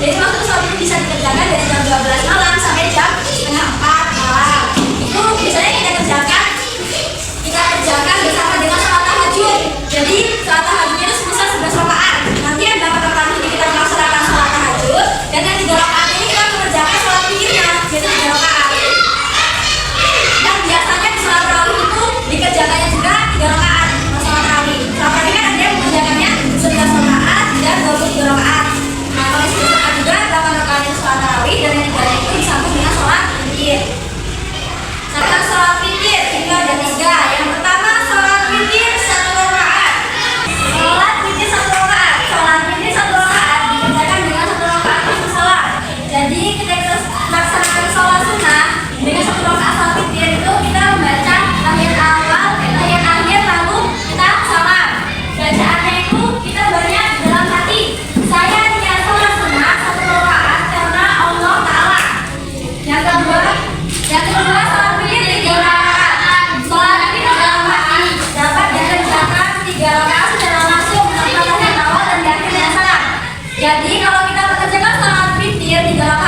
Jadi waktu sholat itu bisa dikerjakan dari jam 12 malam sampai jam setengah 4 malam. Itu biasanya kita kerjakan bersama dengan sholat tahajud. Jadi sholat tahajudnya itu sebesar 11 rakaat. Nanti yang 8 rakaat ini kita melaksanakan sholat tahajud, dan yang 3 rakaat ini kita mengerjakan sholat witirnya, yaitu 3 rakaat. Dan biasanya di sholat tarawih itu dikerjakannya juga 3 rakaat. Sholat tarawih. Sholat tarawih kan ada yang mengerjakannya 11 rakaat dan 23 rakaat. Nah, kalau istirahat juga 8 rakaat itu sholat tarawih, dan yang 3 itu disambung dengan sholat witir. Nah, sholat witir itu ada 3. Yang pertama sholat witir 1 rakaat. Sholat witir 1 rakaat. Sholat witir 1 rakaat dikerjakan dengan 1 rakaat sholat. Jadi kita melaksanakan sholat sunnah dengan 1 rakaat sholat witir itu kita membaca tahiyat awal, tahiyat akhir, lalu kita salam. Bacaannya itu kita banyak dalam hati. Saya niat sholat sunnah 1 rakaat karena Allah Ta'ala. Yang kedua sholat witir 3 rakaat. Sholat witir dalam hati dapat dikerjakan 3 rakaat secara langsung tanpa tahiyat awal dan di akhir dengan salam. Jadi kalau kita mengerjakan sholat witir 3 rakaat